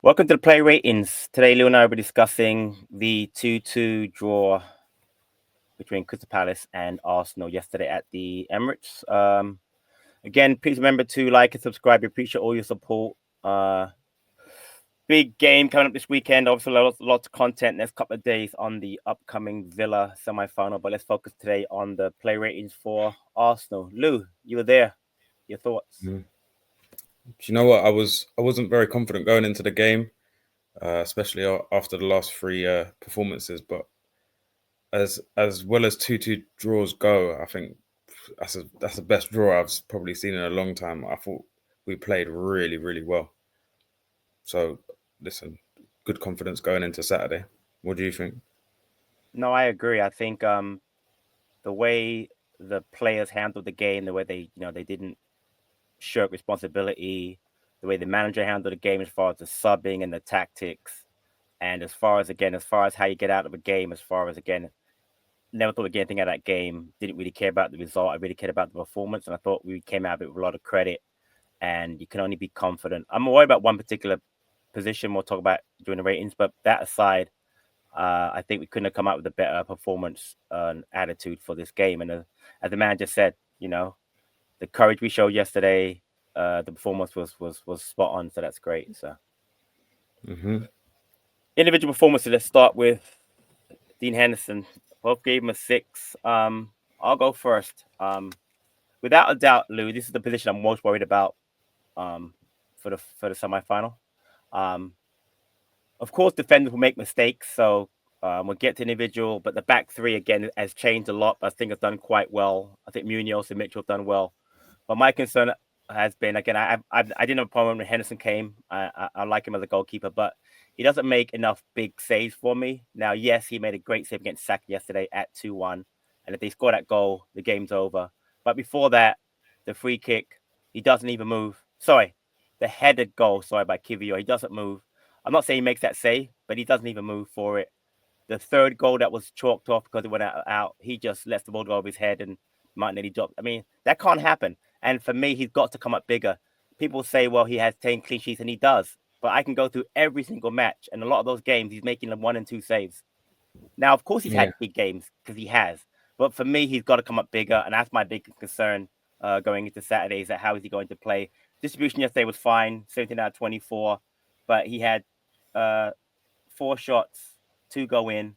Welcome to the Play Ratings. Today, Lou and I will be discussing the 2-2 draw between Crystal Palace and Arsenal yesterday at the Emirates. Again, please remember to like and subscribe. We appreciate all your support. Big game coming up this weekend. Obviously, lots of content next couple of days on the upcoming Villa semi-final. But let's focus today on the Play Ratings for Arsenal. Lou, you were there. Your thoughts? Do you know what? I wasn't very confident going into the game, especially after the last three performances. But as well as 2-2 draws go, I think that's the best draw I've probably seen in a long time. I thought we played really, really well. So listen, good confidence going into Saturday. What do you think? No, I agree. I think the way the players handled the game, the way they didn't shirk responsibility, the way the manager handled the game as far as the subbing and the tactics, and as far as how you get out of a game, never thought again anything out of that game. Didn't really care about the result. I really cared about the performance, and I thought we came out of it with a lot of credit. And you can only be confident. I'm worried about one particular position we'll talk about during the ratings, but that aside, I think we couldn't have come out with a better performance and attitude for this game. And as the manager said, the courage we showed yesterday, the performance was spot on. So that's great. So individual performances. Let's start with Dean Henderson. Both gave him a 6. I'll go first. Without a doubt, Lou, this is the position I'm most worried about for the semifinal. Of course, defenders will make mistakes, so we'll get to individual. But the back three again has changed a lot. But I think it's done quite well. I think Munoz and Mitchell have done well. But my concern has been again, I didn't have a problem when Henderson came. I like him as a goalkeeper, but he doesn't make enough big saves for me. Now, yes, he made a great save against Saka yesterday at 2-1, and if they score that goal, the game's over. But before that, the free kick, he doesn't even move. Sorry, the headed goal, by Kivior, he doesn't move. I'm not saying he makes that save, but he doesn't even move for it. The third goal that was chalked off because it went out, he just lets the ball go over his head and Martinelli dropped. I mean, that can't happen. And for me, he's got to come up bigger. People say, well, he has 10 clean sheets, and he does. But I can go through every single match, and a lot of those games, he's making them 1 and 2 saves. Now, of course, he's had big games because he has. But for me, he's got to come up bigger, and that's my big concern going into Saturday, is that how is he going to play? Distribution yesterday was fine, 17 out of 24, but he had 4 shots, 2 go in.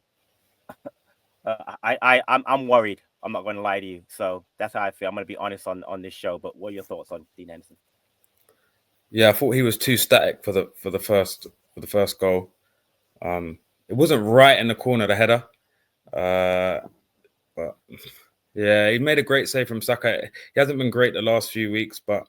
I'm worried. I'm not going to lie to you. So that's how I feel. I'm going to be honest on this show. But what are your thoughts on Dean Henderson? Yeah, I thought he was too static for the first goal. It wasn't right in the corner, the header. But yeah, he made a great save from Saka. He hasn't been great the last few weeks, but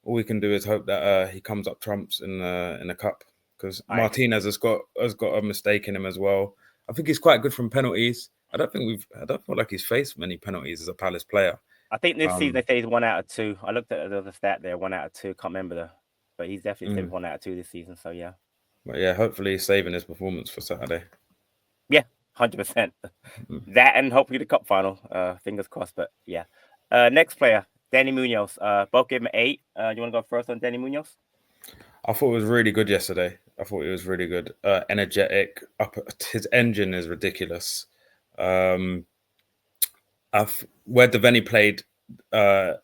all we can do is hope that he comes up trumps in the cup, because Martinez has got a mistake in him as well. I think he's quite good from penalties. I don't feel like he's faced many penalties as a Palace player. I think this season they say he's 1 out of 2. I looked at the other stat there, 1 out of 2. Can't remember but he's definitely 1 out of 2 this season. So yeah. But yeah, hopefully he's saving his performance for Saturday. Yeah, 100%. That and hopefully the cup final. Fingers crossed. But yeah. Next player, Danny Munoz. Both gave him 8. You want to go first on Danny Munoz? I thought it was really good yesterday. I thought he was really good. Energetic. His engine is ridiculous. Where Devaney played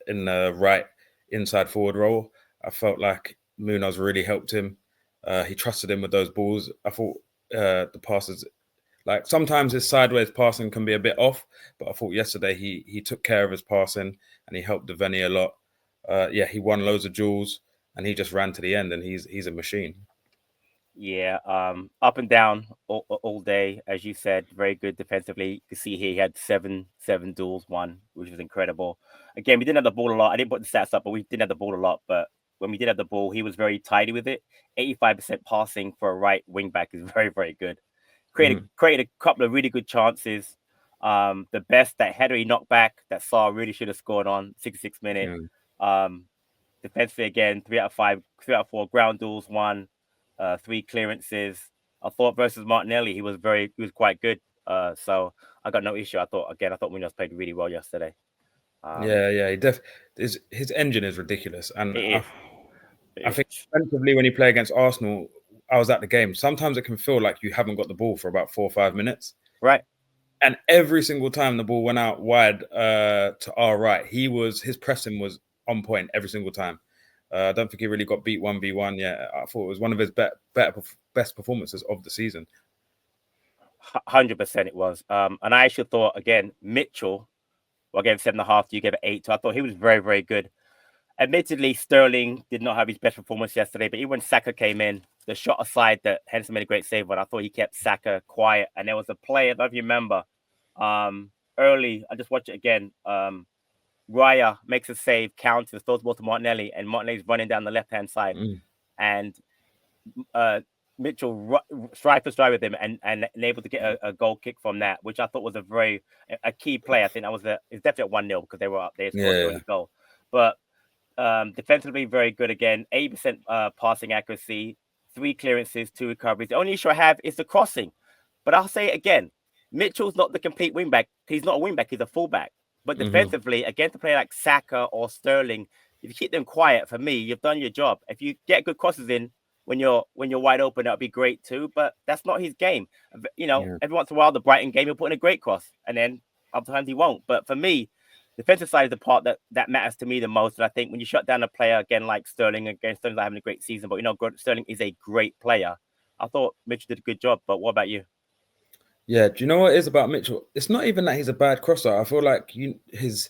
in the right inside forward role, I felt like Munoz really helped him. He trusted him with those balls. I thought the passes, like sometimes his sideways passing can be a bit off, but I thought yesterday he took care of his passing and he helped Devaney a lot. He won loads of duels and he just ran to the end, and he's a machine. Yeah, up and down all day, as you said. Very good defensively. You can see here he had seven duels won, which was incredible. Again, we didn't have the ball a lot. I didn't put the stats up, but we didn't have the ball a lot. But when we did have the ball, he was very tidy with it. 85% passing for a right wing back is very, very good. Created a couple of really good chances. The best, that header he knocked back that Sarr really should have scored on 66 minutes. Defensively again, 3 out of 4 ground duels won. 3 clearances. I thought versus Martinelli, he was quite good. So I got no issue. I thought Munoz played really well yesterday. His engine is ridiculous, and I think defensively when he play against Arsenal, I was at the game. Sometimes it can feel like you haven't got the ball for about 4 or 5 minutes. Right. And every single time the ball went out wide to our right, his pressing was on point every single time. I don't think he really got beat 1v1 yet. I thought it was one of his best performances of the season. 100% it was. And I actually thought, again, Mitchell, I gave 7.5, you gave it 8. So I thought he was very, very good. Admittedly, Sterling did not have his best performance yesterday, but even when Saka came in, the shot aside that Henderson made a great save on, I thought he kept Saka quiet. And there was a play, I don't know if you remember, early, I just watched it again. Raya makes a save, counters, throws the ball to Martinelli, and Martinelli's running down the left-hand side. And Mitchell stride for stride with him and able to get a goal kick from that, which I thought was a key play. I think that was it's definitely at 1-0 because they were up. They scored an early goal. But defensively, very good again. 80% passing accuracy, 3 clearances, 2 recoveries. The only issue I have is the crossing. But I'll say it again, Mitchell's not the complete wingback. He's not a wingback. He's a fullback. But defensively, against a player like Saka or Sterling, if you keep them quiet, for me, you've done your job. If you get good crosses in when you're wide open, that'll be great too. But that's not his game. Every once in a while, the Brighton game, he'll put in a great cross, and then other times he won't. But for me, defensive side is the part that matters to me the most. And I think when you shut down a player again like Sterling's not having a great season, but Sterling is a great player. I thought Mitchell did a good job. But what about you? Yeah, do you know what it is about Mitchell? It's not even that he's a bad crosser. I feel like his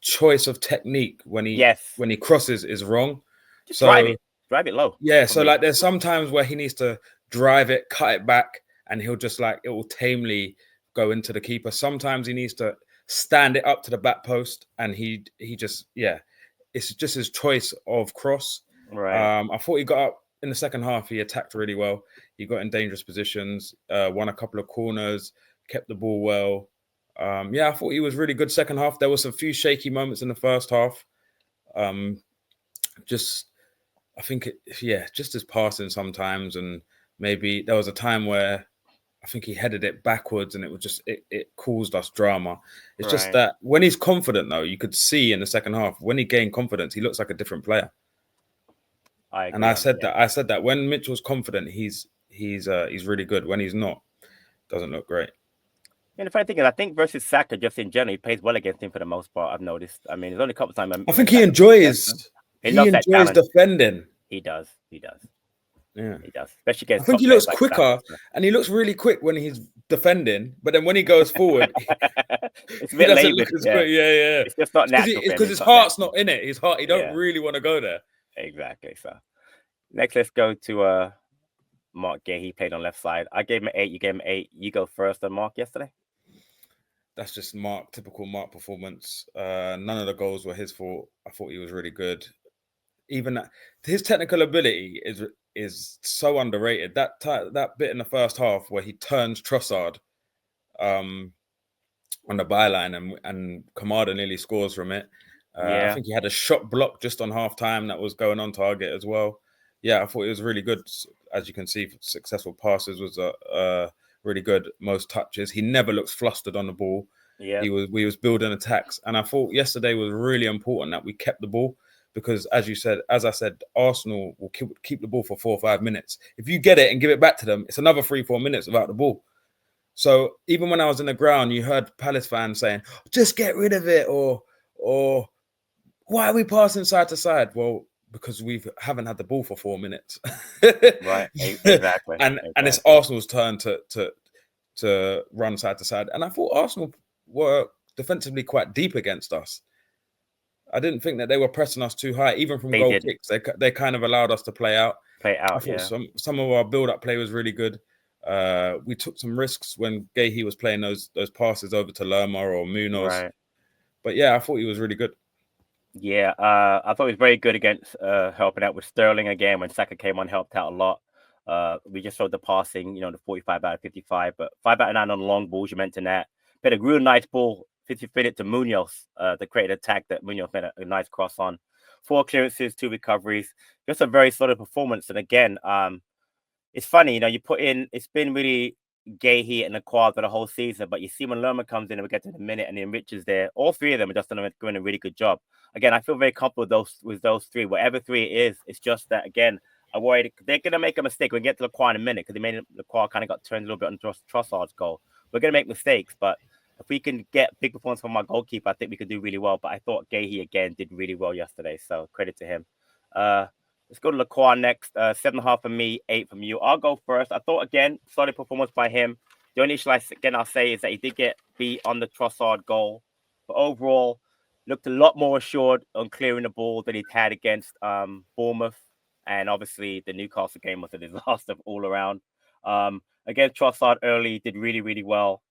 choice of technique when he crosses is wrong. Just drive it low. Yeah, so like there's some times where he needs to drive it, cut it back, and he'll just it will tamely go into the keeper. Sometimes he needs to stand it up to the back post, and he just it's just his choice of cross. Right. I thought he got up in the second half. He attacked really well. He got in dangerous positions, won a couple of corners, kept the ball well. I thought he was really good second half. There was a few shaky moments in the first half. I think just his passing sometimes, and maybe there was a time where I think he headed it backwards, and it was just it caused us drama. It's just that when he's confident, though, you could see in the second half when he gained confidence, he looks like a different player. I said that when Mitchell's confident, he's really good. When he's not, doesn't look great. And the funny thing is, I think versus Saka, just in general, he plays well against him for the most part. I've noticed. I mean, there's only a couple of times. I think he enjoys defending. He does. Yeah, he does. Especially against. I think he looks quicker, and he looks really quick when he's defending. But then when he goes forward, it's a bit labored. Yeah. It's just not natural. It's because his heart's not in it. His heart, he don't really want to go there. Exactly. So next, let's go to Mark Gay. He played on left side. I gave him an 8. You gave him 8. You go first on Mark yesterday. That's just typical Mark performance. None of the goals were his fault. I thought he was really good. Even his technical ability is so underrated. That bit in the first half where he turns Trossard on the byline and Kamada nearly scores from it. I think he had a shot block just on half time that was going on target as well. Yeah, I thought it was really good. As you can see, successful passes was really good. Most touches. He never looks flustered on the ball. Yeah, we was building attacks, and I thought yesterday was really important that we kept the ball because, as I said, Arsenal will keep the ball for 4 or 5 minutes. If you get it and give it back to them, it's another 3-4 minutes without the ball. So even when I was in the ground, you heard Palace fans saying, "Just get rid of it," or "Why are we passing side to side?" Well, because we haven't had the ball for 4 minutes. Right, exactly. And it's Arsenal's turn to run side to side. And I thought Arsenal were defensively quite deep against us. I didn't think that they were pressing us too high, even from goal kicks. They kind of allowed us to play out. I thought some of our build-up play was really good. We took some risks when Gahey was playing those passes over to Lerma or Munoz. Right. But yeah, I thought he was really good. Yeah, I thought he was very good against helping out with Sterling again. When Saka came on, helped out a lot. We just showed the passing, the 45 out of 55, but 5 out of 9 on long balls. You mentioned that. Played a real nice ball, 50 minute to Munoz, the created attack that Munoz made a nice cross on. 4 clearances, 2 recoveries. Just a very solid performance. And again, it's funny, you put in, it's been really Gahey and Aquad for the whole season, but you see when Lerma comes in and we get to the minute and then Rich is there, all 3 of them are just doing a really good job. Again, I feel very comfortable with those 3, whatever 3 it is. It's just that, again, I worried they're gonna make a mistake. We'll get to Lacroix in a minute because they made Lacroix kind of got turned a little bit on Trossard's goal. We're gonna make mistakes, but if we can get big performance from our goalkeeper, I think we could do really well. But I thought Gahey again did really well yesterday, so credit to him. Let's go to Lacroix next. 7.5 from me, 8 from you. I'll go first. I thought again, solid performance by him. The only issue I'll say is that he did get beat on the Trossard goal, but overall looked a lot more assured on clearing the ball than he'd had against Bournemouth. And obviously, the Newcastle game was a disaster all around. Against Trossard early, did really, really well.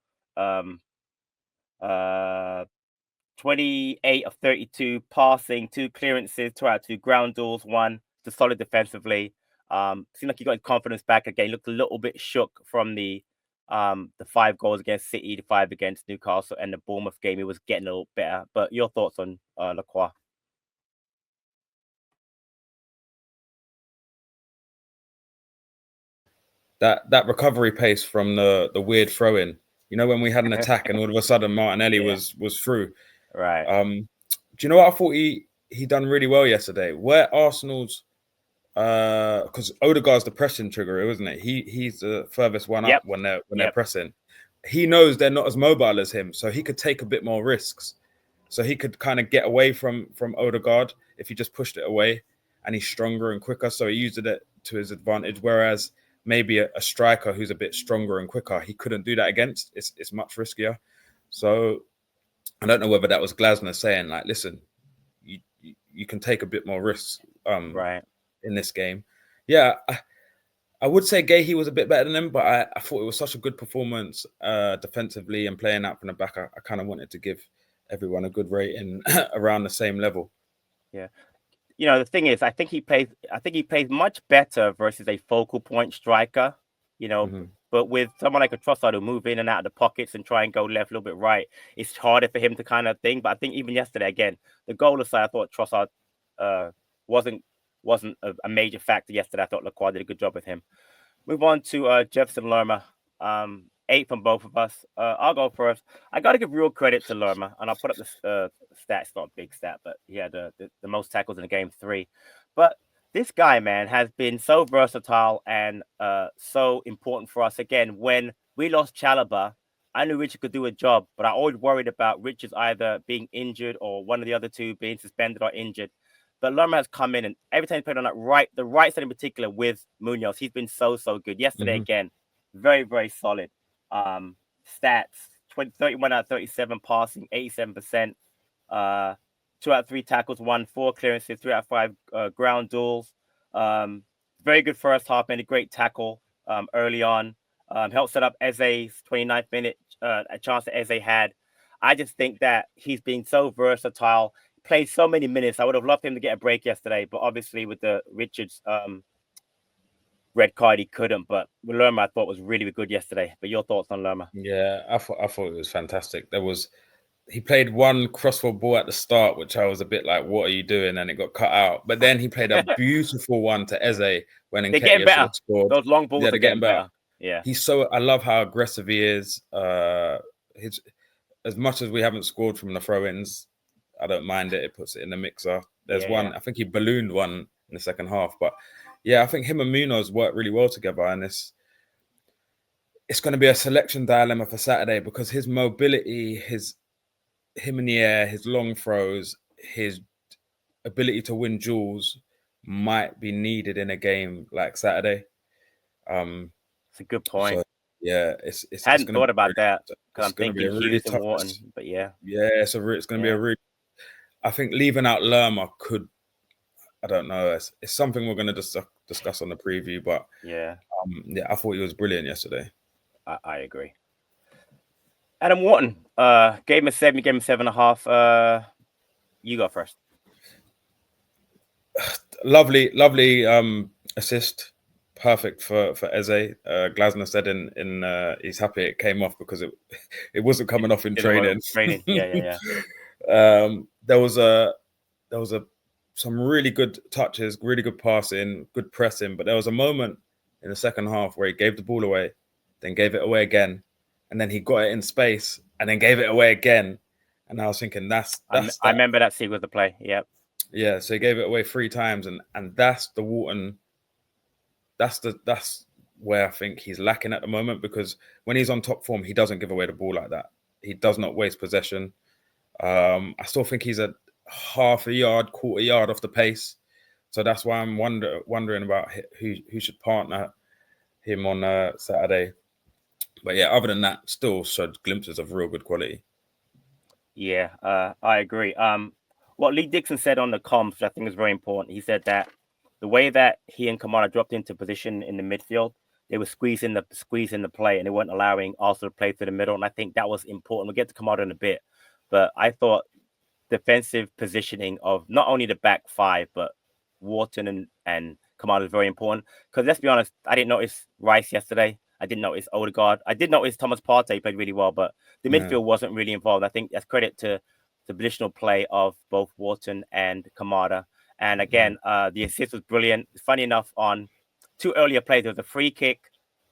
28 of 32 passing, 2 clearances, 2 out of 2 ground duels, 1. Just solid defensively. Seemed like he got his confidence back again. Looked a little bit shook from the 5 goals against City, the 5 against Newcastle, and the Bournemouth game. He was getting a little better. But your thoughts on Lacroix? That recovery pace from the weird throw in. You know, when we had an attack and all of a sudden Martinelli was through. Right. Do you know what I thought he done really well yesterday? Where Arsenal's because Odegaard's the pressing trigger, isn't it? He's the furthest one up when they're pressing. He knows they're not as mobile as him, so he could take a bit more risks. So he could kind of get away from Odegaard if he just pushed it away, and he's stronger and quicker. So he used it to his advantage. Whereas maybe a striker who's a bit stronger and quicker, he couldn't do that against. It's much riskier. So I don't know whether that was Glasner saying like, listen, you can take a bit more risks right in this game. Yeah, I would say Gahey was a bit better than him, but I thought it was such a good performance defensively and playing out from the back. I kind of wanted to give everyone a good rating around the same level. Yeah. You know, the thing is, I think he plays much better versus a focal point striker, you know, but with someone like a Trossard who move in and out of the pockets and try and go left, a little bit right, it's harder for him to kind of thing. But I think even yesterday, again, the goal aside, I thought Trossard wasn't a major factor yesterday. I thought Lacroix did a good job with him. Move on to Jefferson Lerma. 8 from both of us. I'll go first. I got to give real credit to Lerma, and I'll put up the stats. Not a big stat, but he had the most tackles in the game, 3. But this guy, man, has been so versatile and so important for us. Again, when we lost Chalobah, I knew Richard could do a job, but I always worried about Richard's either being injured or one of the other two being suspended or injured. But Lerma has come in, and every time he's played on the right side in particular with Munoz, he's been so good. Yesterday, again, very, very solid. Stats 31 out of 37 passing, 87%, 2 out of 3 tackles, 1, 4 clearances, 3 out of 5 ground duels. Very good first half, made a great tackle early on. Helped set up Eze's 29th minute a chance that Eze had. I just think that he's been so versatile, played so many minutes. I would have loved him to get a break yesterday, but obviously with the Richards red card, he couldn't. But Lerma, I thought was really good yesterday. But your thoughts on Lerma? Yeah, I thought it was fantastic. He played one crossfield ball at the start, which I was a bit like, "What are you doing?" And it got cut out. But then he played a beautiful one to Eze when Nketiah should have scored. Those long balls are getting better. Yeah, I love how aggressive he is. As much as we haven't scored from the throw-ins, I don't mind it. It puts it in the mixer. There's one. I think he ballooned one in the second half, but. Yeah, I think him and Munoz work really well together, and it's going to be a selection dilemma for Saturday because his mobility, him in the air, his long throws, his ability to win duels might be needed in a game like Saturday. It's a good point. So, yeah, it's hadn't thought about that because I'm thinking Hughes and Wharton, but yeah, it's going to be a really. I think leaving out Lerma could. I don't know. It's something we're going to discuss on the preview, but I thought he was brilliant yesterday. I agree. Adam Wharton, gave him a 7, gave him 7.5. You go first. Lovely assist, perfect for Eze. Glasner said in he's happy it came off because it wasn't coming off in training. Yeah. There was some really good touches, really good passing, good pressing, but there was a moment in the second half where he gave the ball away, then gave it away again, and then he got it in space and then gave it away again. And I was thinking I remember that sequence of play. Yep. Yeah, so he gave it away 3 times, and that's the Wharton that's where I think he's lacking at the moment, because when he's on top form, he doesn't give away the ball like that. He does not waste possession. I still think he's a half a yard, quarter yard off the pace. So that's why I'm wondering about who should partner him on Saturday. But yeah, other than that, still showed glimpses of real good quality. Yeah, I agree. What Lee Dixon said on the comms, which I think is very important, he said that the way that he and Kamara dropped into position in the midfield, they were squeezing the play, and they weren't allowing Arsenal to play through the middle. And I think that was important. We'll get to Kamara in a bit, but I thought defensive positioning of not only the back five, but Wharton and Kamara is very important. Because let's be honest, I didn't notice Rice yesterday. I didn't notice Odegaard. I did notice Thomas Partey played really well, but the midfield wasn't really involved. I think that's credit to the positional play of both Wharton and Kamara. And again, the assist was brilliant. Funny enough, on two earlier plays, there was a free kick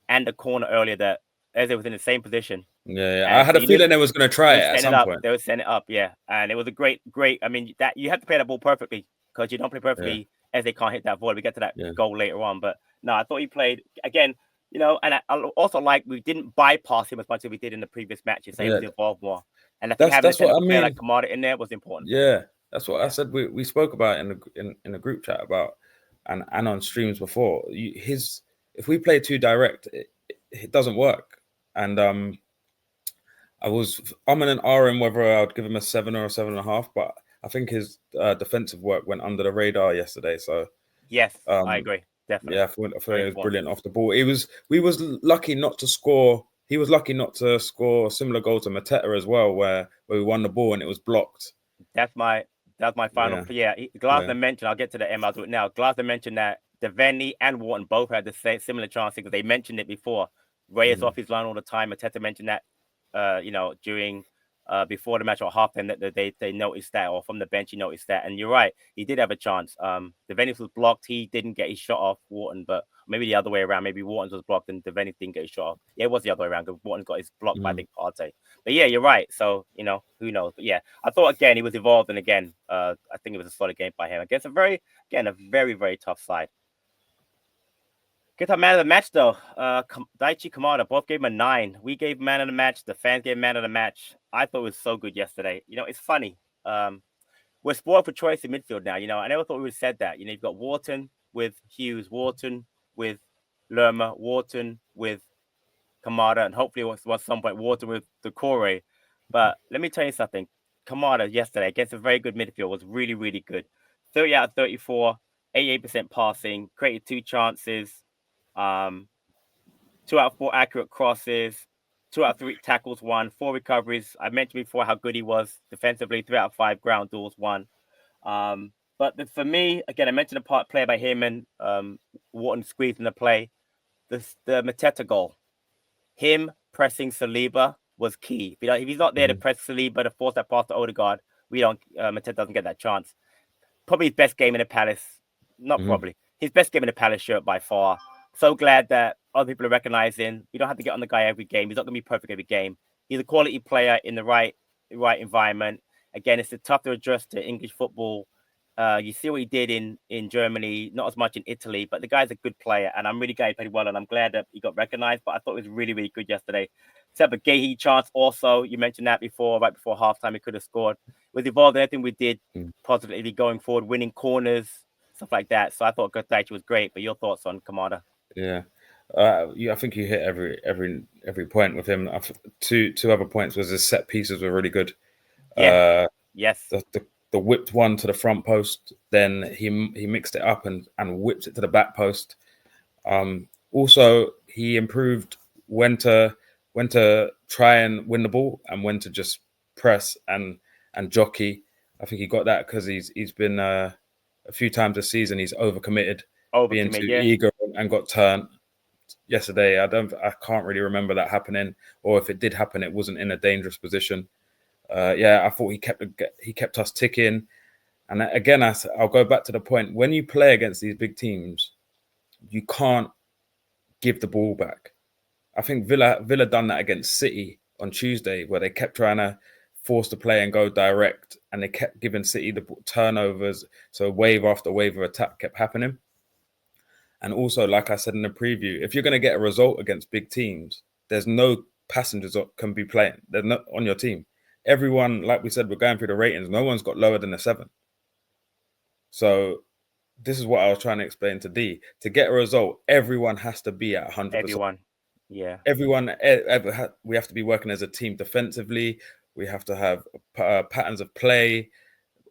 and a corner earlier that Eze was in the same position. Yeah. I And had so a feeling they was going to try it at some point. They were setting it up, yeah. And it was a great. I mean, that you have to play that ball perfectly, because you don't play perfectly as they can't hit that volley. We get to that goal later on, but no, I thought he played again. And I also like we didn't bypass him as much as we did in the previous matches. So he was involved more. And I think having a player like Kamara in there was important. Yeah, that's what I said. We spoke about it in the group chat about and on streams before. If we play too direct, it doesn't work. And I was umming and ahhing whether I'd give him a 7 or a 7.5, but I think his defensive work went under the radar yesterday. So yes, I agree. Definitely. Yeah, I thought it was brilliant off the ball. We was lucky not to score. He was lucky not to score a similar goal to Mateta as well, where we won the ball and it was blocked. That's my final. Yeah, Glasner mentioned. I'll get to the end. I'll do it now. Glasner mentioned that Devaney and Wharton both had the same similar chances, because they mentioned it before. Reyes off his line all the time. Mateta mentioned that, during before the match or half time, that they noticed that, or from the bench he noticed that. And you're right, he did have a chance. Devaney was blocked. He didn't get his shot off Wharton, but maybe the other way around. Maybe Wharton's was blocked and Devaney didn't get his shot off. Yeah, it was the other way around, because Wharton got his blocked by, I think, Partey. But yeah, you're right. So who knows? But yeah, I thought again he was involved, and again, I think it was a solid game by him against a very very tough side. Get our man of the match though. Daichi Kamada, both gave him a 9. We gave man of the match. The fans gave man of the match. I thought it was so good yesterday. It's funny. We're spoiled for choice in midfield now. I never thought we would have said that. You've got Wharton with Hughes, Wharton with Lerma, Wharton with Kamada, and hopefully at some point Wharton with Decore. But let me tell you something. Kamada yesterday against a very good midfield was really, really good. 30 out of 34, 88% passing, created 2 chances. 2 out of 4 accurate crosses, 2 out of 3 tackles won, 4 recoveries. I mentioned before how good he was defensively. 3 out of 5 ground duels won. But for me, again, I mentioned a part play by him and Wharton squeezing the play. The Mateta goal, him pressing Saliba was key. If he's not there to press Saliba to force that pass to Odegaard, Mateta doesn't get that chance. Probably his best game in the Palace. Not probably. His best game in the Palace shirt by far. So glad that other people are recognizing. You don't have to get on the guy every game. He's not going to be perfect every game. He's a quality player in the right environment. Again, it's tough to adjust to English football. You see what he did in Germany, not as much in Italy, but the guy's a good player, and I'm really glad he played well, and I'm glad that he got recognized. But I thought it was really, really good yesterday. Except for Gehi chance also. You mentioned that before, right before halftime, he could have scored. Was involved in everything we did positively going forward, winning corners, stuff like that. So I thought Gotaichi was great. But your thoughts on Kamada? Yeah. I think you hit every point with him. Two other points was his set pieces were really good. Yeah. Yes. The whipped one to the front post, then he mixed it up and whipped it to the back post. Also, he improved when to try and win the ball and when to just press and jockey. I think he got that because he's been a few times this season he's overcommitted, being too eager and got turned. Yesterday, I can't really remember that happening, or if it did happen, it wasn't in a dangerous position. I thought he kept us ticking, and again, I'll go back to the point: when you play against these big teams, you can't give the ball back. I think Villa done that against City on Tuesday, where they kept trying to force the play and go direct, and they kept giving City the turnovers. So wave after wave of attack kept happening. And also, like I said in the preview, if you're going to get a result against big teams, there's no passengers that can be playing. They're not on your team. Everyone, like we said, we're going through the ratings. No one's got lower than a 7. So this is what I was trying to explain to D. To get a result, everyone has to be at 100%. Everyone, yeah. Everyone, we have to be working as a team defensively. We have to have patterns of play.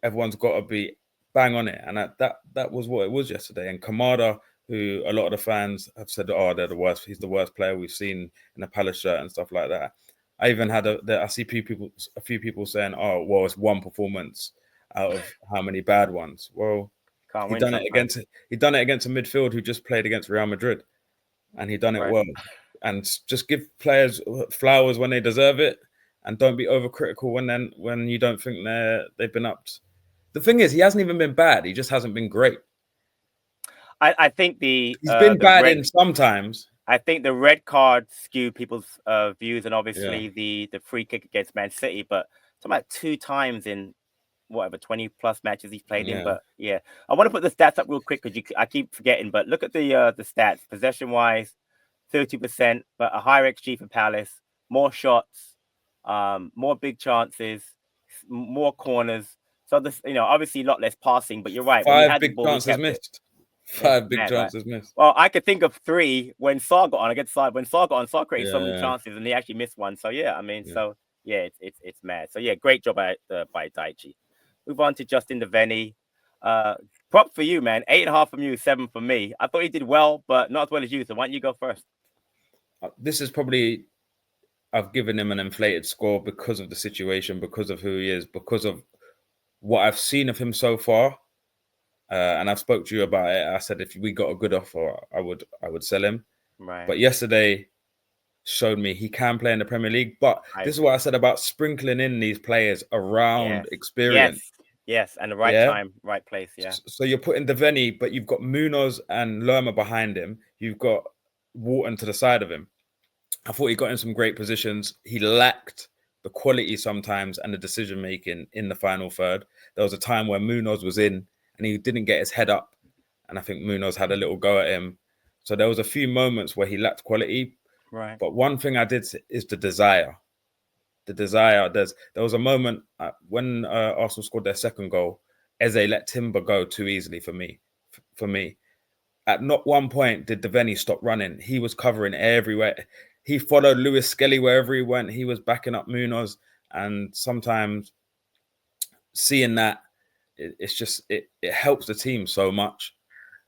Everyone's got to be bang on it, and that was what it was yesterday. And Kamada, who a lot of the fans have said, oh, they're the worst. He's the worst player we've seen in a Palace shirt and stuff like that. I even had I see a few people saying, oh, well, it's one performance out of how many bad ones. Well, Can't he win done it sometimes. against a midfield who just played against Real Madrid, and he done it Right. well. And just give players flowers when they deserve it, and don't be overcritical when you don't think they've been up. The thing is, he hasn't even been bad. He just hasn't been great. I think He's been the bad red. in sometimes. I think the red card skewed people's views, and obviously Yeah. the free kick against Man City. But talking about 2 times in whatever 20 plus matches he's played in. Yeah. But yeah, I want to put the stats up real quick because I keep forgetting. But look at the stats, possession wise, 30%, but a higher XG for Palace, more shots, more big chances, more corners. So this, obviously a lot less passing. But you're right. When he 5 had the big ball, he chances kept it. missed. It's 5 big mad, right? chances missed. Well, I could think of 3 when Saar got on against Saar. When Saar got on, Saar created so many Yeah. chances, and he actually missed one. So yeah, I mean, Yeah. so yeah, it's mad. So yeah, great job by Daichi. Move on to Justin Devaney. Prop for you, man. 8.5 from you, 7 from me. I thought he did well, but not as well as you. So why don't you go first? This is probably, I've given him an inflated score because of the situation, because of who he is, because of what I've seen of him so far. And I've spoke to you about it. I said if we got a good offer, I would sell him. Right. But yesterday showed me he can play in the Premier League. But this is what I said about sprinkling in these players around experience. Yes, and the right time, right place. Yeah. So you're putting Devaney, but you've got Munoz and Lerma behind him. You've got Wharton to the side of him. I thought he got in some great positions. He lacked the quality sometimes and the decision making in the final third. There was a time where Munoz was in and he didn't get his head up, and I think Munoz had a little go at him. So there was a few moments where he lacked quality. Right. But one thing I did is the desire. The desire. There was a moment when Arsenal scored their second goal. Eze let Timber go too easily for me. At not one point did Devaney stop running. He was covering everywhere. He followed Lewis Skelly wherever he went. He was backing up Munoz, and sometimes seeing that, it helps the team so much.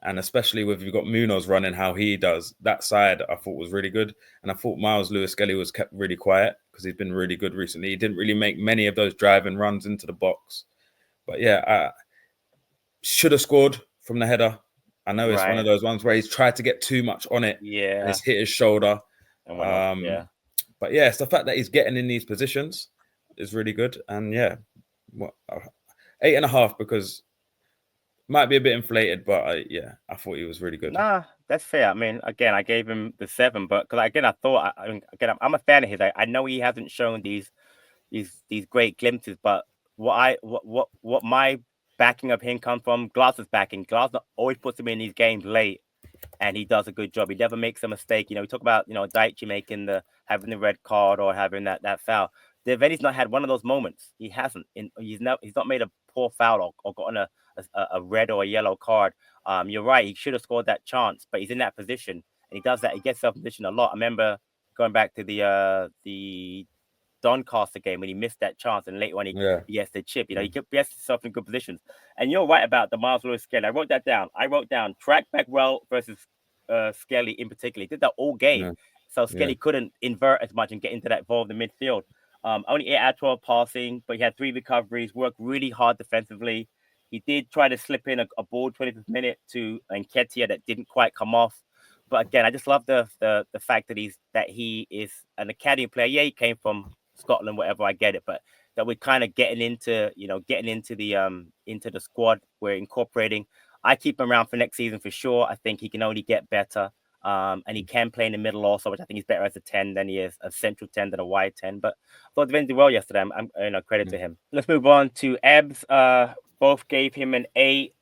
And especially with you've got Munoz running how he does, that side I thought was really good. And I thought Miles Lewis Skelly was kept really quiet because he's been really good recently. He didn't really make many of those driving runs into the box. But yeah, I should have scored from the header. I know it's one of those ones where he's tried to get too much on it. Yeah. And it's hit his shoulder. And went off. Yeah. But yeah, it's the fact that he's getting in these positions is really good. And yeah, 8.5 because might be a bit inflated, but I thought he was really good. Nah, that's fair. I mean, again, I gave him the 7, but because again, I thought I'm a fan of his. I know he hasn't shown these great glimpses, but what my backing of him comes from, Glasner's backing. Glasner always puts him in these games late, and he does a good job. He never makes a mistake. We talk about Daichi having the red card or having that foul. Devaney's not had one of those moments. He hasn't. He's not made a poor foul or gotten a red or a yellow card. You're right. He should have scored that chance, but he's in that position, and he does that. He gets self position a lot. I remember going back to the Doncaster game when he missed that chance, and later on he gets the chip. He gets himself in good positions. And you're right about the Miles Lewis Skelly. I wrote that down. Track back well versus Skelly in particular. He did that all game, so Skelly couldn't invert as much and get into that involved in midfield. Only 8 out of 12 passing, but he had 3 recoveries. Worked really hard defensively. He did try to slip in a ball 25th minute to Nketiah that didn't quite come off. But again, I just love the fact that he is an academy player. Yeah, he came from Scotland, whatever. I get it, but that we're kind of getting into the squad. We're incorporating. I keep him around for next season for sure. I think he can only get better. And he can play in the middle also, which I think he's better as a 10 than he is a central 10 than a wide 10. But I thought Devin did well yesterday. I'm credit to him. Let's move on to Ebbs. Both gave him an 8.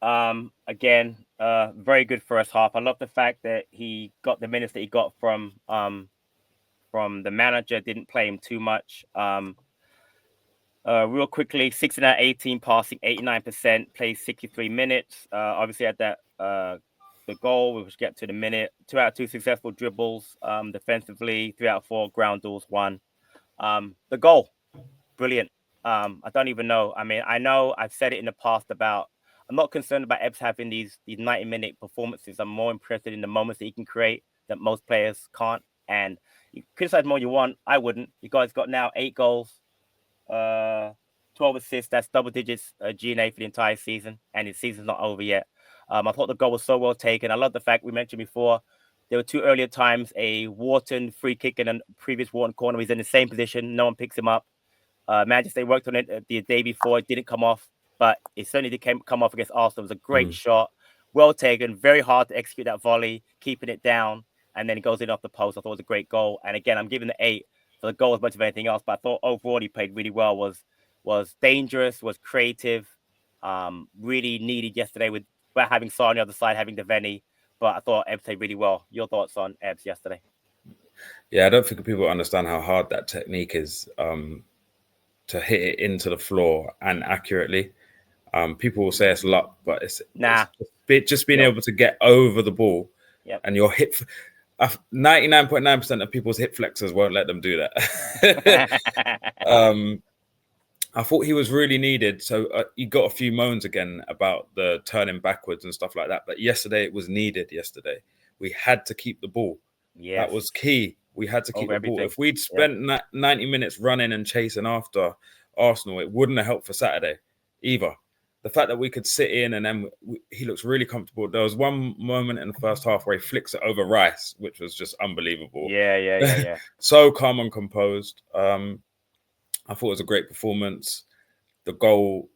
Again, very good first half. I love the fact that he got the minutes that he got from the manager. Didn't play him too much. Real quickly, 16 out of 18 passing, 89%, played 63 minutes. Obviously had that the goal, which get to the minute. 2 out of 2 successful dribbles. Defensively, 3 out of 4 ground duels, 1. The goal, brilliant. I don't even know. I mean, I know I've said it in the past about I'm not concerned about Ebbs having these 90-minute performances. I'm more interested in the moments that he can create that most players can't. And you criticize more you want. I wouldn't. You guys got now 8 goals, 12 assists. That's double digits GNA for the entire season, and his season's not over yet. I thought the goal was so well taken. I love the fact we mentioned before there were 2 earlier times a Wharton free kick in a previous Wharton corner. He's in the same position. No one picks him up. Manchester worked on it the day before. It didn't come off, but it certainly did come off against Arsenal. It was a great shot. Well taken. Very hard to execute that volley, keeping it down, and then it goes in off the post. I thought it was a great goal. And again, I'm giving the 8 for the goal as much as anything else. But I thought overall he played really well. Was dangerous. Was creative. Really needed yesterday with having Saw on the other side, having Devaney. But I thought Ebbs played really well. Your thoughts on Ebbs yesterday? Yeah, I don't think people understand how hard that technique is. To hit it into the floor and accurately. People will say it's luck, but it's just being able to get over the ball. Yep. And your hip. 99.9% of people's hip flexors won't let them do that. I thought he was really needed. So he got a few moans again about the turning backwards and stuff like that. But yesterday it was needed. Yesterday we had to keep the ball. Yes. That was key. We had to keep the ball. If we'd spent 90 minutes running and chasing after Arsenal, it wouldn't have helped for Saturday either. The fact that we could sit in and then he looks really comfortable. There was one moment in the first half where he flicks it over Rice, which was just unbelievable. Yeah. So calm and composed. I thought it was a great performance. The goal,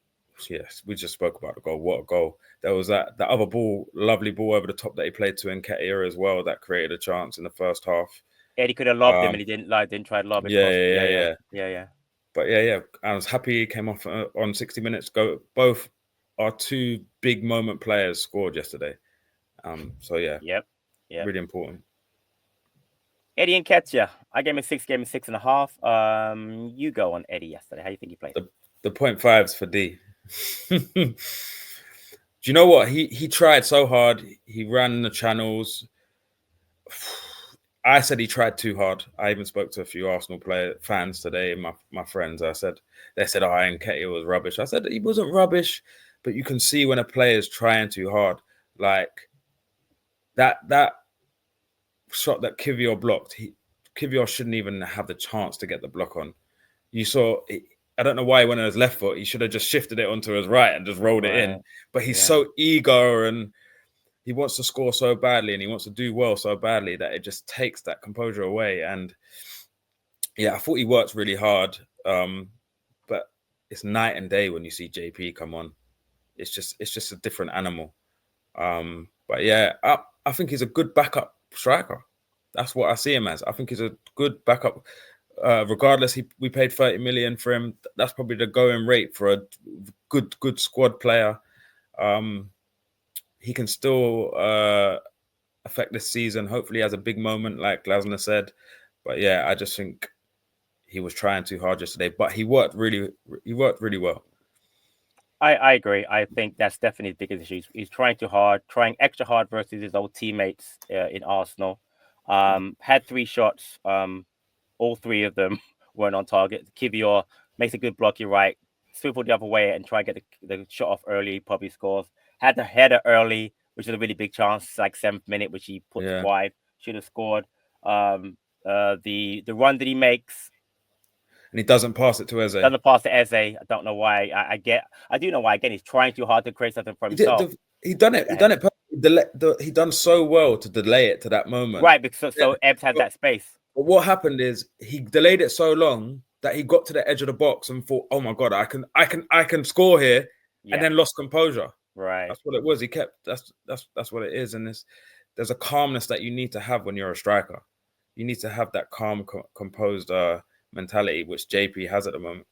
yes, we just spoke about the goal. What a goal. There was that other ball, lovely ball over the top that he played to Nketiah as well that created a chance in the first half. Eddie could have lobbed him and he didn't try to lob it. Yeah. But yeah, I was happy he came off on 60 minutes. Both our 2 big moment players scored yesterday. So yeah. Yep. Really important. Eddie Nketiah, I gave him a 6, gave him a 6.5. You go on Eddie yesterday. How do you think he played? The 0.5s for D. Do you know what? He tried so hard. He ran the channels. I said he tried too hard. I even spoke to a few Arsenal fans today, my friends. They said, Nketiah was rubbish. I said he wasn't rubbish, but you can see when a player is trying too hard. Like that shot that Kivior blocked, Kivior shouldn't even have the chance to get the block on. You saw, I don't know why he went on his left foot. He should have just shifted it onto his right and just rolled it in. But he's so eager and he wants to score so badly and he wants to do well so badly that it just takes that composure away. And yeah, I thought he worked really hard. But it's night and day when you see JP come on. It's just a different animal. But yeah, I think he's a good backup striker. That's what I see him as. I think he's a good backup. Regardless, we paid 30 million for him. That's probably the going rate for a good squad player. He can still affect this season. Hopefully, he has a big moment, like Glasner said. But yeah, I just think he was trying too hard yesterday. But he worked really well. I agree. I think that's definitely the biggest issue. He's trying too hard, trying extra hard versus his old teammates in Arsenal. Had 3 shots. All 3 of them weren't on target. Kivior makes a good block, you're right. Swivel the other way and try and get the shot off early, probably scores. Had the header early, which was a really big chance, like 7th minute, which he put wide. Should have scored. The run that he makes. And he doesn't pass it to Eze. Doesn't pass to Eze. I don't know why. I do know why. Again, he's trying too hard to create something for himself. He done it. He done so well to delay it to that moment. Right, because so Ebbs had that space. But what happened is he delayed it so long that he got to the edge of the box and thought, "Oh my god, I can score here," and then lost composure. Right, that's what it was. He kept. That's what it is. And there's a calmness that you need to have when you're a striker. You need to have that calm, composed mentality, which JP has at the moment.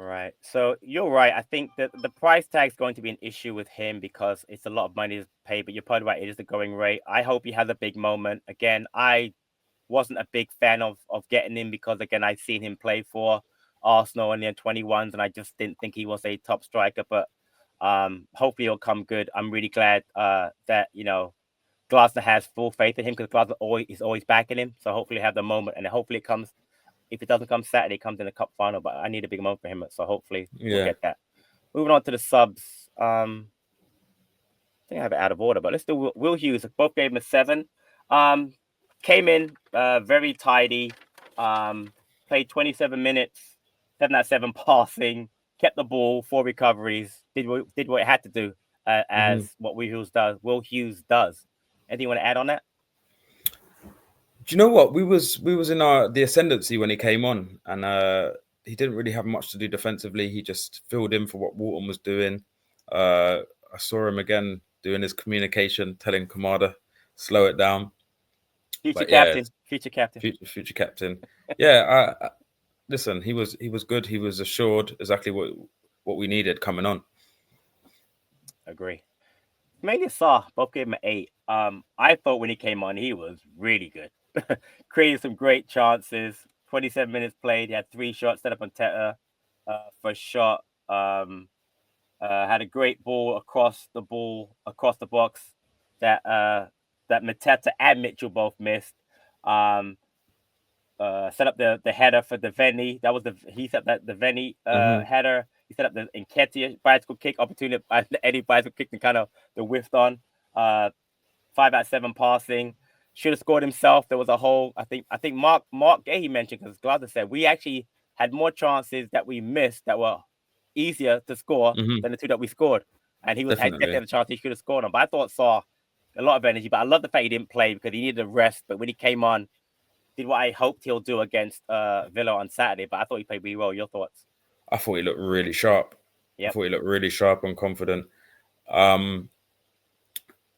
Right. So you're right. I think that the price tag is going to be an issue with him because it's a lot of money to pay. But you're probably right. It is the going rate. I hope he has a big moment. Again, I wasn't a big fan of getting him because again I seen him play for Arsenal in the 21s and I just didn't think he was a top striker. But hopefully he'll come good. I'm really glad that Glasner has full faith in him because Glasner is always backing him. So hopefully he'll have the moment and hopefully it comes. If it doesn't come Saturday, it comes in the cup final. But I need a big moment for him, so hopefully we'll Yeah. get that. Moving on to the subs. I think I have it out of order, but let's do Will Hughes. Both gave him a 7. Came in very tidy. Played 27 minutes, 7 out of 7 passing, kept the ball, 4 recoveries, did what it had to do Hmm. as what Will Hughes does. Anything you want to add on that? Do you know what we was in the ascendancy when he came on, and he didn't really have much to do defensively. He just filled in for what Walton was doing. I saw him again doing his communication, telling Kamada slow it down. Future But yeah, captain, future captain. future captain. Yeah, listen, he was good. He was assured exactly what we needed coming on. Agree. Mainly Saw, both gave him an 8. I thought when he came on, he was really good. Created some great chances. 27 minutes played. He had 3 shots set up on Teta for a shot. Had a great across the box that Mateta and Mitchell both missed. Um, Set up the header for the Veni. That was he set up the Veni Hmm. header. He set up the Nketiah bicycle kick opportunity. Eddie bicycle kick and kind of the whiffed on. Uh, 5 out of 7 passing. Should have scored himself. There was a whole. I think Mark Gahey mentioned because Glasner said we actually had more chances that we missed that were easier to score Hmm. than the 2 that we scored. And he definitely Definitely. had a chance he should have scored on. But I thought Saw a lot of energy. But I love the fact he didn't play because he needed a rest. But when he came on, did what I hoped he'll do against Villa on Saturday. But I thought he played really well. Your thoughts? I thought he looked really sharp. I Yep. thought he looked really sharp and confident. Um,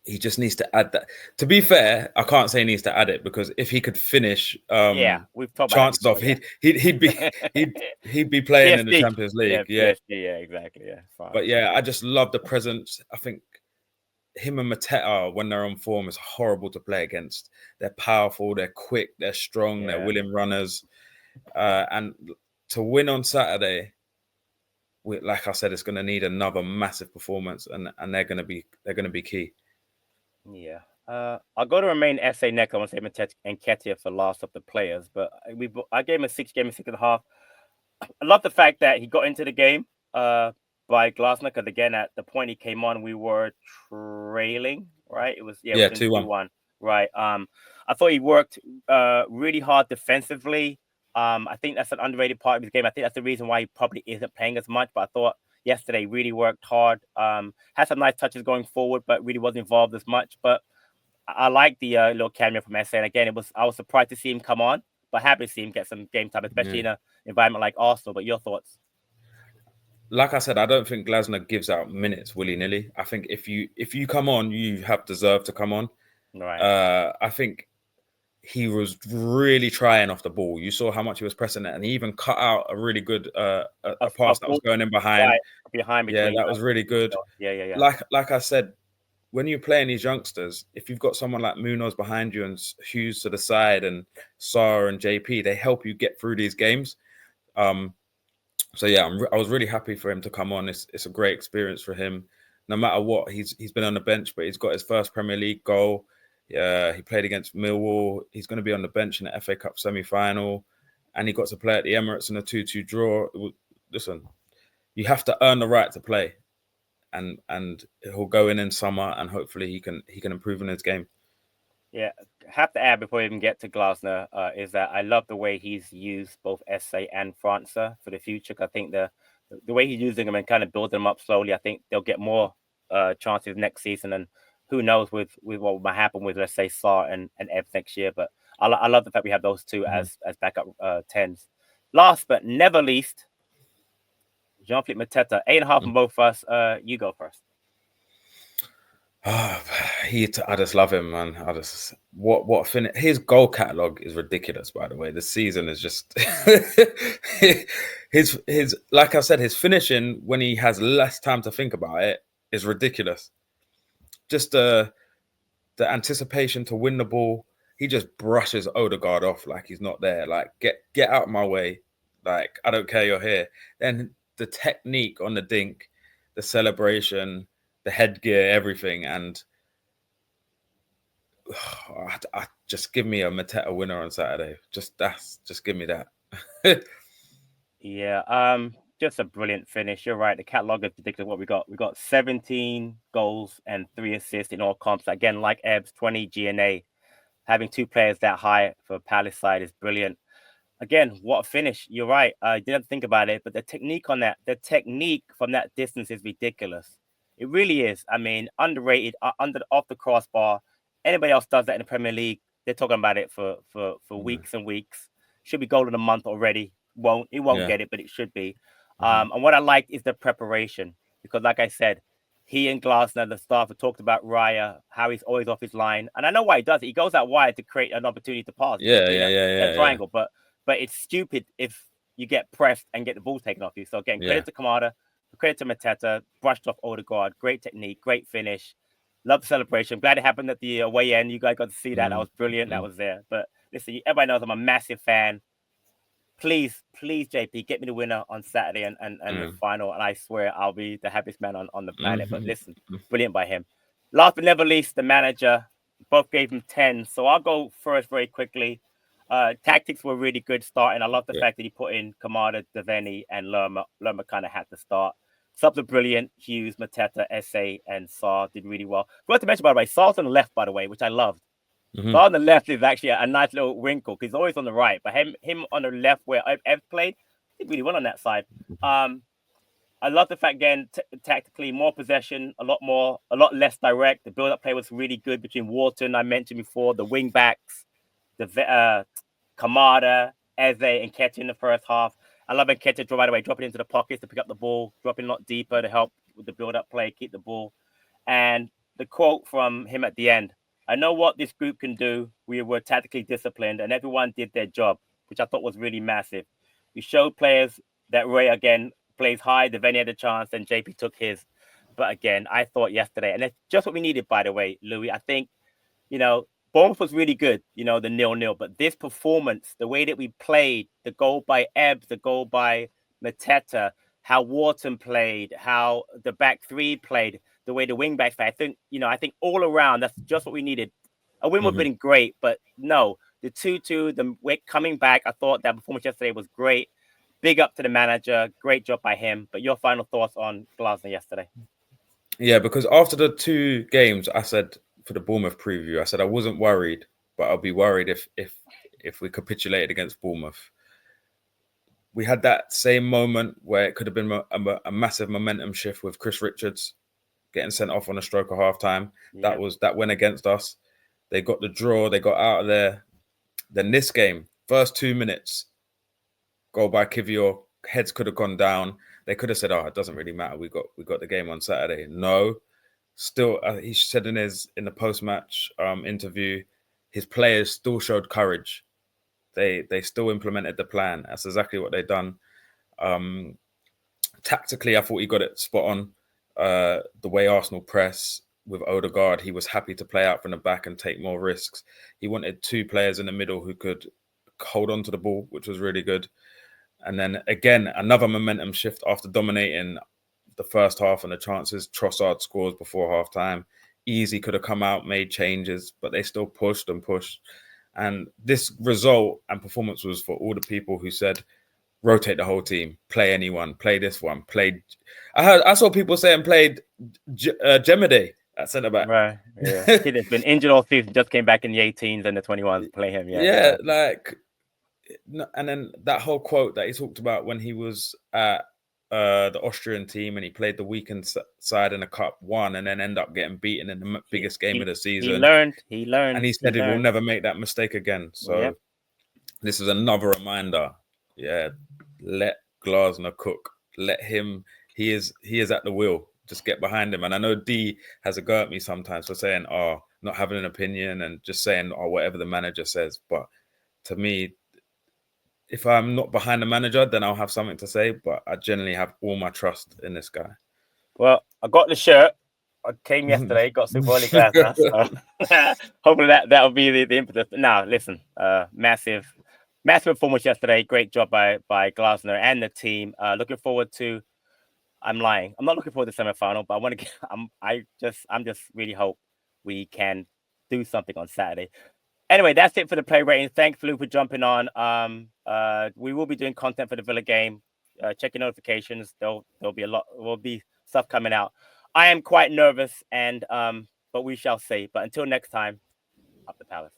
he just needs to add that. To be fair, I can't say he needs to add it because if he could finish Yeah, we've talked about that chances before. off, Yeah. he'd be he'd be playing in the PSG. Champions Yeah, League. Yeah, PSG. Yeah, exactly. Yeah, fine. but yeah, I just love the presence. I think him and Mateta when they're on form is horrible to play against. They're powerful, they're quick, they're strong, they're Yeah. willing runners, and to win on Saturday, like I said, it's going to need another massive performance, and they're going to be key. Yeah. I'll go to remain essay next. I want to say Mateta and Ketia for last of the players, but I gave him a 6, gave him a 6.5. I love the fact that he got into the game by Glasner because again at the point he came on we were trailing, right? It was Yeah, in 2-1. 2-1, right? I thought he worked really hard defensively. I think that's an underrated part of his game. I think that's the reason why he probably isn't playing as much. But I thought yesterday really worked hard. Had some nice touches going forward, but really wasn't involved as much. But I like the little cameo from SA. And again, I was surprised to see him come on, but happy to see him get some game time, especially Yeah. in an environment like Arsenal. But your thoughts? Like I said, I don't think Glasner gives out minutes willy nilly. I think if you come on, you have deserved to come on. Right. I think he was really trying off the ball. You saw how much he was pressing it, and he even cut out a really good a pass that was going in behind. Right behind Yeah, between. that was really good. Yeah. Like I said, when you're playing these youngsters, if you've got someone like Munoz behind you and Hughes to the side and Sarr and JP, they help you get through these games. So yeah, I was really happy for him to come on. It's a great experience for him. No matter what, he's been on the bench, but he's got his first Premier League goal. Yeah, he played against Millwall. He's going to be on the bench in the FA Cup semi-final, and he got to play at the Emirates in a 2-2 draw. Listen, you have to earn the right to play, and he'll go in summer, and hopefully he can improve in his game. Yeah, have to add before we even get to Glasner is that I love the way he's used both SA and Franca for the future. I think the way he's using them and kind of building them up slowly, I think they'll get more chances next season. And who knows with what might happen with, let's say, Saar and Ev next year. But I love the fact we have those two as backup 10s. Last but never least, Jean-Philippe Mateta, 8.5 from both of us. You go first. I just love him, man. I just what finish. His goal catalog is ridiculous. By the way, the season is just his like I said, his finishing when he has less time to think about it is ridiculous. Just the anticipation to win the ball, he just brushes Odegaard off like he's not there. Like get out of my way. Like I don't care you're here. Then the technique on the dink, the celebration, the headgear, everything, and just give me a Mateta winner on Saturday. Just give me that. Yeah, just a brilliant finish. You're right. The catalog is ridiculous. What we got? We got 17 goals and 3 assists in all comps. Again, like Ebbs, 20 GNA. Having two players that high for Palace side is brilliant. Again, what a finish. You're right. I didn't think about it, but the technique from that distance is ridiculous. It really is. I mean, underrated, off the crossbar. Anybody else does that in the Premier League, they're talking about it for weeks and weeks. Should be goal of the month already. Won't Yeah. get it, but it should be. Mm-hmm. And what I like is the preparation because, like I said, he and Glasner, the staff, have talked about Raya, how he's always off his line, and I know why he does it. He goes out wide to create an opportunity to pass, Yeah, you yeah, know, yeah, that yeah, yeah. triangle. But it's stupid if you get pressed and get the ball taken off you. So again, Yeah. credit to Kamada, credit to Mateta, brushed off Odegaard, great technique, great finish. Love the celebration. Glad it happened at the away end. You guys got to see that. That was brilliant. That was there. But listen, everybody knows I'm a massive fan. Please, JP, get me the winner on Saturday and the final. And I swear I'll be the happiest man on the planet. But listen, brilliant by him. Last but never least, the manager. Both gave him 10. So I'll go first very quickly. Tactics were really good starting. I love the Yeah. fact that he put in Kamada, Devaney, and Lerma. Lerma kind of had to start. Subs are brilliant. Hughes, Mateta, Esse, and Saar did really well. Forgot to mention, by the way, Saar's on the left, by the way, which I loved. Mm-hmm. So on the left is actually a nice little wrinkle because he's always on the right, but him on the left where Ed played, he really went on that side. I love the fact again tactically more possession, a lot less direct. The build-up play was really good between Wharton, I mentioned before, the wing backs, the Kamada, Eze, and Ketty in the first half. I love Ketty right away, dropping into the pockets to pick up the ball, dropping a lot deeper to help with the build-up play, keep the ball. And the quote from him at the end, I know what this group can do. We were tactically disciplined and everyone did their job, which I thought was really massive. We showed players that Ray, again, plays high. Devaney had a chance and JP took his. But again, I thought yesterday, and that's just what we needed, by the way, Louis. I think, Bournemouth was really good, the 0-0. But this performance, the way that we played, the goal by Ebbs, the goal by Mateta, how Wharton played, how the back three played, the way the wing backs played. I think all around, that's just what we needed. A win would have been great, but no, the 2-2, we're coming back. I thought that performance yesterday was great. Big up to the manager. Great job by him. But your final thoughts on Glasner yesterday? Yeah, because after the two games, I said for the Bournemouth preview, I said I wasn't worried, but I'll be worried if we capitulated against Bournemouth. We had that same moment where it could have been a massive momentum shift with Chris Richards getting sent off on a stroke of half time. Yeah. That went against us. They got the draw. They got out of there. Then this game, first 2 minutes, goal by Kivior, heads could have gone down. They could have said, "Oh, it doesn't really matter. We got the game on Saturday." No, still, he said in the post match interview, his players still showed courage. They still implemented the plan. That's exactly what they've done. Tactically, I thought he got it spot on. The way Arsenal press with Odegaard, he was happy to play out from the back and take more risks. He wanted two players in the middle who could hold on to the ball, which was really good. And then again, another momentum shift after dominating the first half and the chances. Trossard scores before half time. Easy could have come out, made changes, but they still pushed and pushed. And this result and performance was for all the people who said, rotate the whole team, play anyone, play this one, play. I saw people saying played Jemide at centre back. Right. Yeah. Kid has been injured all season, just came back in the 18s and the 21s, play him. Yeah. Yeah, Exactly. like, and then that whole quote that he talked about when he was at the Austrian team and he played the weekend side in the cup, won, and then end up getting beaten in the biggest game of the season. He learned. And he said he will never make that mistake again. So this is another reminder. Yeah, let Glasner cook. Let him. He is at the wheel. just get behind him. And I know D has a go at me sometimes for saying, "Oh, not having an opinion," and just saying, "Oh, whatever the manager says." But to me, if I'm not behind the manager, then I'll have something to say. But I generally have all my trust in this guy. Well, I got the shirt. I came yesterday, got Super Early Glasner. So hopefully that'll be the impetus. But now, listen, massive performance yesterday. Great job by Glasner and the team. Looking forward to. I'm lying. I'm not looking forward to the semifinal, but I want to get. I'm just really hope we can do something on Saturday. Anyway, that's it for the play rating. Thanks, Lou, for jumping on. We will be doing content for the Villa game. Check your notifications. There'll be will be stuff coming out. I am quite nervous, and but we shall see. But until next time, up the Palace.